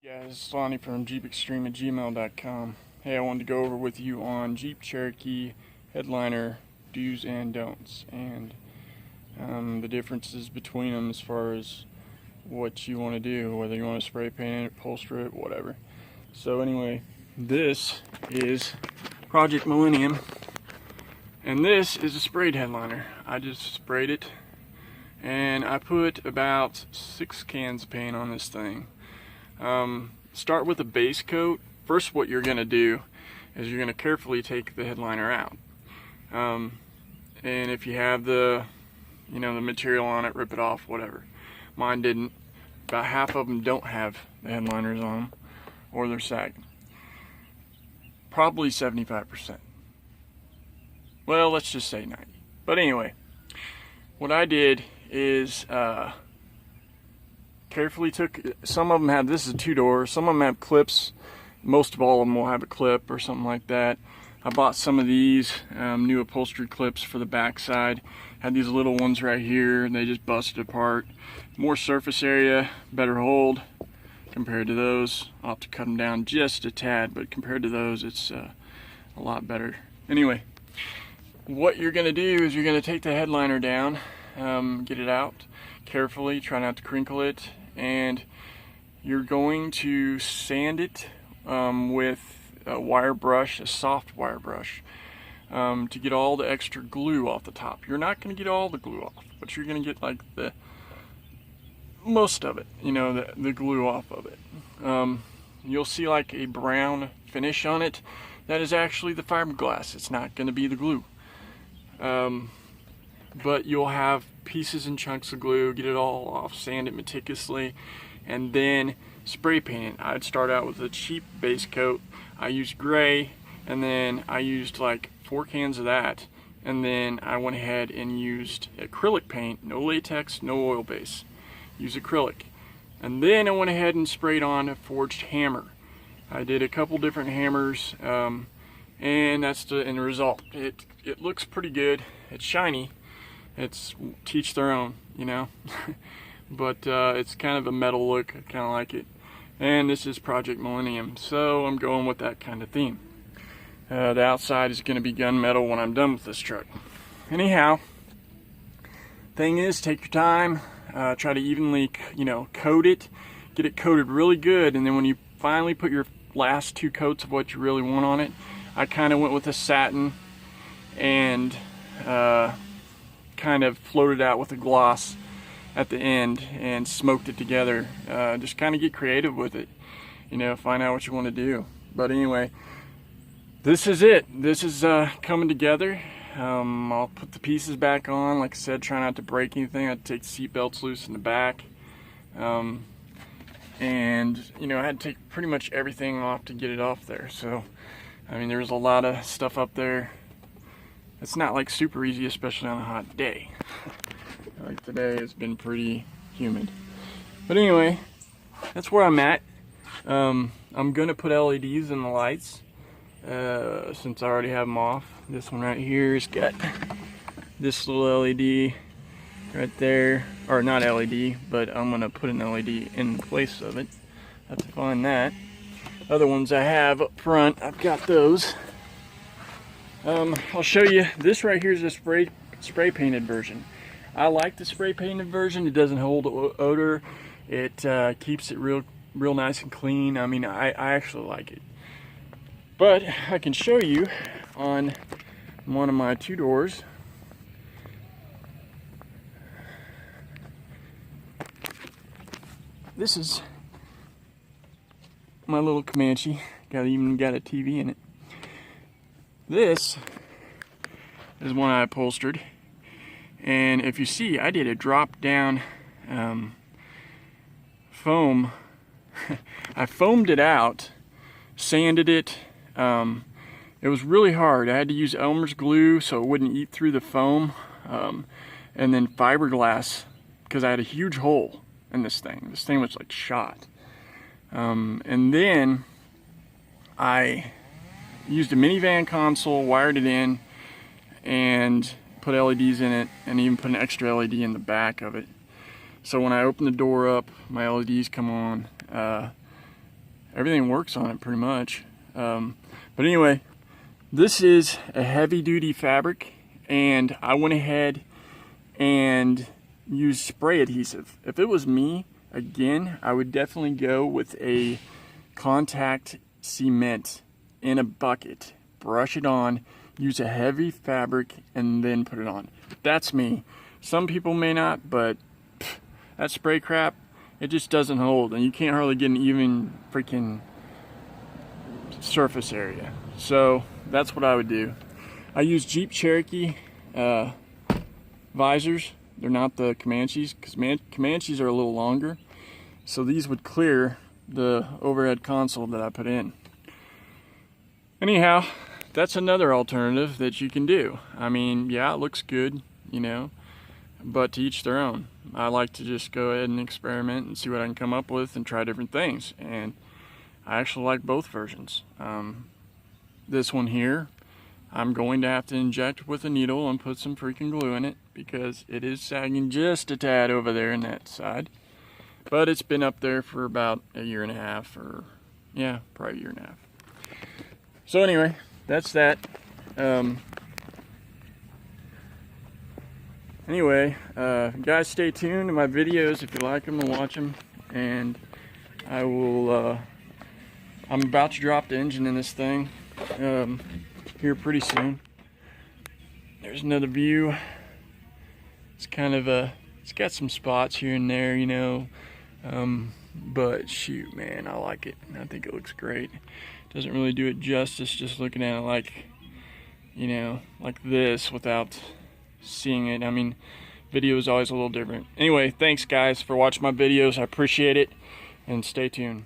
Guys, it's Lonnie from jeepextreme@gmail.com. Hey, I wanted to go over with you on Jeep Cherokee headliner do's and don'ts, and the differences between them as far as what you want to do, whether you want to spray paint it, upholster it, whatever. So anyway, this is Project Millennium, and this is a sprayed headliner. I just sprayed it, and I put about 6 cans of paint on this thing. Start with a base coat. First, what you're going to do is you're going to carefully take the headliner out. And if you have the material on it, rip it off, whatever. Mine didn't. About half of them don't have the headliners on them, or they're sagging. Probably 75%. Well, let's just say 90. But anyway, what I did is carefully took, some of them have, this is a 2-door, some of them have clips, most of all of them will have a clip or something like that. I bought some of these new upholstery clips for the back side. Had these little ones right here, and they just busted apart. More surface area, better hold compared to those. I'll have to cut them down just a tad, but compared to those, it's a lot better. Anyway, what you're gonna do is you're gonna take the headliner down, get it out carefully, try not to crinkle it, and you're going to sand it with a wire brush, a soft wire brush, to get all the extra glue off the top. You're not going to get all the glue off, but you're going to get like the most of it, the glue off of it. You'll see like a brown finish on it. That is actually the fiberglass. It's not going to be the glue. But you'll have pieces and chunks of glue, get it all off, sand it meticulously, and then spray paint it. I'd start out with a cheap base coat. I used gray, and then I used like 4 cans of that, and then I went ahead and used acrylic paint, no latex, no oil base. Use acrylic. And then I went ahead and sprayed on a forged hammer. I did a couple different hammers, and that's the end result. It looks pretty good. It's shiny. It's teach their own, but it's kind of a metal look. I kind of like it. And this is Project Millennium, so I'm going with that kind of theme. The outside is going to be gunmetal when I'm done with this truck. Anyhow, thing is, take your time. Try to evenly, coat it. Get it coated really good, and then when you finally put your last 2 coats of what you really want on it, I kind of went with a satin and kind of floated out with a gloss at the end and smoked it together. Just kind of get creative with it, find out what you want to do. But anyway, this is it. This is coming together. I'll put the pieces back on. Like I said, try not to break anything. I'd take the seat belts loose in the back, and I had to take pretty much everything off to get it off there. So I mean, there's a lot of stuff up there. It's not like super easy, especially on a hot day. Like today has been pretty humid. But anyway, that's where I'm at. I'm gonna put LEDs in the lights, since I already have them off. This one right here has got this little LED right there, or not LED, but I'm gonna put an LED in place of it. I have to find that. Other ones I have up front, I've got those. I'll show you. This right here is a spray painted version. I like the spray painted version. It doesn't hold odor. It keeps it real nice and clean. I mean, I actually like it. But I can show you on one of my 2 doors. This is my little Comanche. Even got a TV in it. This is one I upholstered, and if you see, I did a drop down foam. I foamed it out, sanded it. It was really hard. I had to use Elmer's glue so it wouldn't eat through the foam, and then fiberglass, because I had a huge hole in this thing. This thing was like shot. And then I used a minivan console, wired it in, and put LEDs in it, and even put an extra LED in the back of it. So when I open the door up, my LEDs come on. everything works on it pretty much. But anyway, this is a heavy duty fabric, and I went ahead and used spray adhesive. If it was me, again, I would definitely go with a contact cement in a bucket, brush it on, use a heavy fabric, and then put it on. That's me. Some people may not, but that spray crap, it just doesn't hold, and you can't hardly get an even freaking surface area. So that's what I would do. I use Jeep Cherokee visors. They're not the Comanches, because Comanches are a little longer, so these would clear the overhead console that I put in. Anyhow, that's another alternative that you can do. I mean, yeah, it looks good, you know, but to each their own. I like to just go ahead and experiment and see what I can come up with and try different things, and I actually like both versions. This one here, I'm going to have to inject with a needle and put some freaking glue in it because it is sagging just a tad over there in that side. But it's been up there for about a year and a half, or yeah, probably a year and a half. So anyway, that's that. Anyway, guys, stay tuned to my videos if you like them and watch them. And I will, I'm about to drop the engine in this thing here pretty soon. There's another view. It's kind of it's got some spots here and there, you know, but shoot, man, I like it. I think it looks great. Doesn't really do it justice just looking at it like, you know, like this without seeing it. I mean, video is always a little different. Anyway, thanks guys for watching my videos. I appreciate it, and stay tuned.